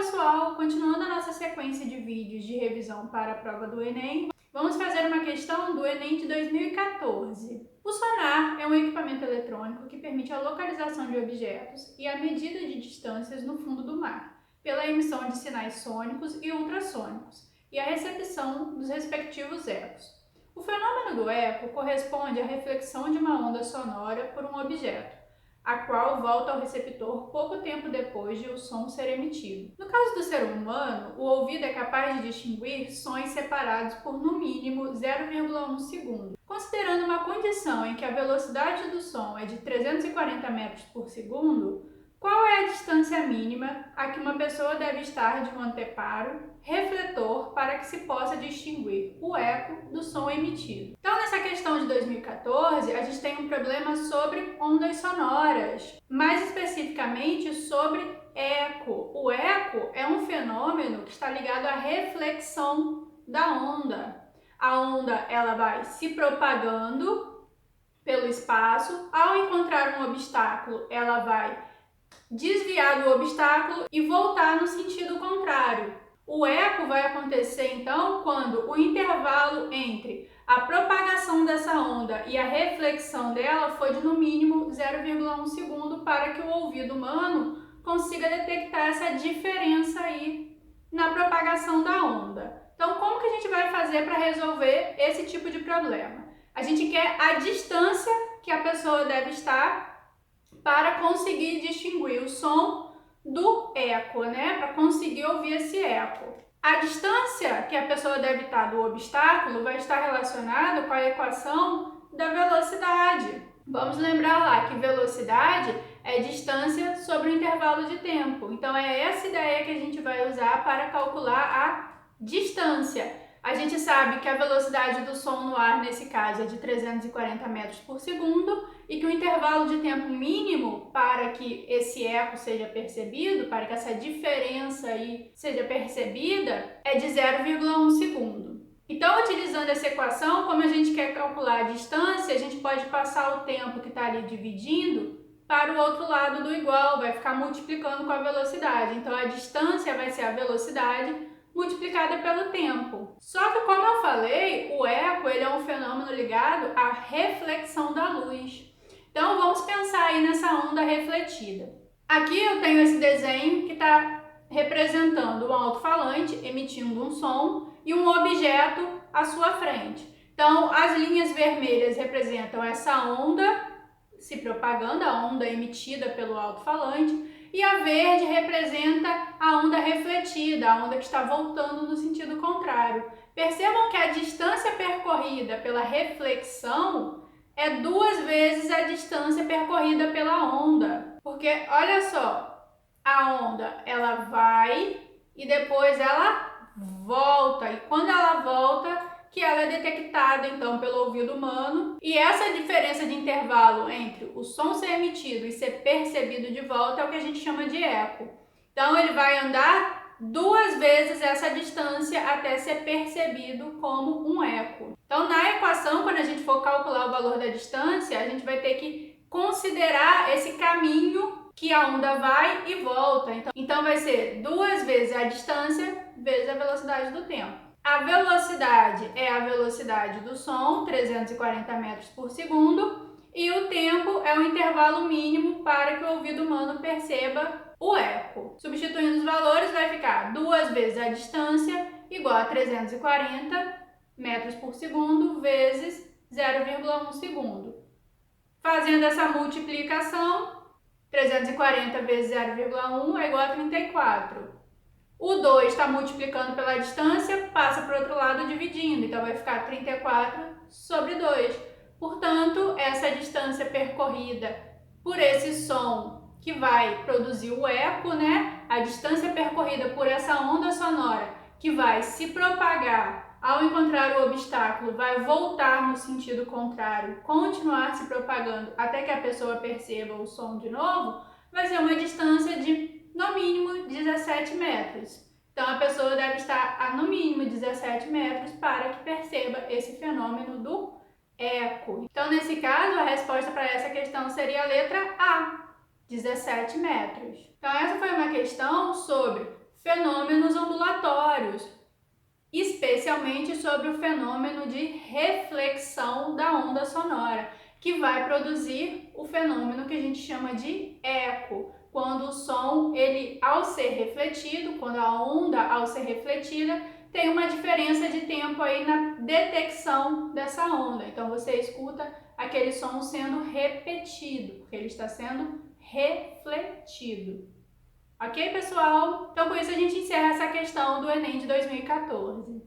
pessoal! Continuando a nossa sequência de vídeos de revisão para a prova do Enem, vamos fazer uma questão do Enem de 2014. O sonar é um equipamento eletrônico que permite a localização de objetos e a medida de distâncias no fundo do mar, pela emissão de sinais sônicos e ultrassônicos, e a recepção dos respectivos ecos. O fenômeno do eco corresponde à reflexão de uma onda sonora por um objeto, a qual volta ao receptor pouco tempo depois de o som ser emitido. No caso do ser humano, o ouvido é capaz de distinguir sons separados por no mínimo 0,1 segundo. Considerando uma condição em que a velocidade do som é de 340 metros por segundo, qual é a distância mínima a que uma pessoa deve estar de um anteparo refletor para que se possa distinguir o eco do som emitido? Então, nessa questão de 2014, a gente tem um problema sobre ondas sonoras, mais especificamente sobre eco. O eco é um fenômeno que está ligado à reflexão da onda. A onda ela vai se propagando pelo espaço, ao encontrar um obstáculo, ela vai desviar do obstáculo e voltar no sentido contrário. O eco vai acontecer então quando o intervalo entre a propagação dessa onda e a reflexão dela foi de no mínimo 0,1 segundo para que o ouvido humano consiga detectar essa diferença aí na propagação da onda. Então, como que a gente vai fazer para resolver esse tipo de problema? A gente quer a distância que a pessoa deve estar para conseguir distinguir o som do eco, né? Para conseguir ouvir esse eco. A distância que a pessoa deve estar do obstáculo vai estar relacionada com a equação da velocidade. Vamos lembrar lá que velocidade é distância sobre o intervalo de tempo. Então é essa ideia que a gente vai usar para calcular a distância. A gente sabe que a velocidade do som no ar, nesse caso, é de 340 metros por segundo e que o intervalo de tempo mínimo para que esse eco seja percebido, para que essa diferença aí seja percebida, é de 0,1 segundo. Então, utilizando essa equação, como a gente quer calcular a distância, a gente pode passar o tempo que está ali dividindo para o outro lado do igual, vai ficar multiplicando com a velocidade. Então, a distância vai ser a velocidade multiplicada pelo tempo. Só que, como eu falei, o eco ele é um fenômeno ligado à reflexão da luz. Então, vamos pensar aí nessa onda refletida. Aqui eu tenho esse desenho que está representando um alto-falante emitindo um som e um objeto à sua frente. Então, as linhas vermelhas representam essa onda se propagando, a onda emitida pelo alto-falante, e a verde representa a onda refletida, a onda que está voltando no sentido contrário. Percebam que a distância percorrida pela reflexão é 2 vezes a distância percorrida pela onda. Porque, olha só, a onda ela vai e depois ela volta. E quando ela volta, que ela é detectada então pelo ouvido humano, e essa diferença de intervalo entre o som ser emitido e ser percebido de volta é o que a gente chama de eco. Então ele vai andar 2 vezes essa distância até ser percebido como um eco. Então na equação, quando a gente for calcular o valor da distância, a gente vai ter que considerar esse caminho que a onda vai e volta. Então vai ser 2 vezes a distância vezes a velocidade do tempo. A velocidade é a velocidade do som, 340 metros por segundo, e o tempo é o intervalo mínimo para que o ouvido humano perceba o eco. Substituindo os valores, vai ficar 2 vezes a distância igual a 340 metros por segundo vezes 0,1 segundo. Fazendo essa multiplicação, 340 vezes 0,1 é igual a 34. O 2 está multiplicando pela distância, passa para o outro lado dividindo, então vai ficar 34 sobre 2. Portanto, essa distância percorrida por esse som que vai produzir o eco, né? A distância percorrida por essa onda sonora que vai se propagar ao encontrar o obstáculo, vai voltar no sentido contrário, continuar se propagando até que a pessoa perceba o som de novo, vai ser uma distância de no mínimo 17 metros. Então, a pessoa deve estar a no mínimo 17 metros para que perceba esse fenômeno do eco. Então, nesse caso, a resposta para essa questão seria a letra A, 17 metros. Então, essa foi uma questão sobre fenômenos ondulatórios, especialmente sobre o fenômeno de reflexão da onda sonora, que vai produzir o fenômeno que a gente chama de eco, quando o som, ele ao ser refletido, quando a onda ao ser refletida, tem uma diferença de tempo aí na detecção dessa onda. Então você escuta aquele som sendo repetido, porque ele está sendo refletido. Ok, pessoal? Então com isso a gente encerra essa questão do Enem de 2014.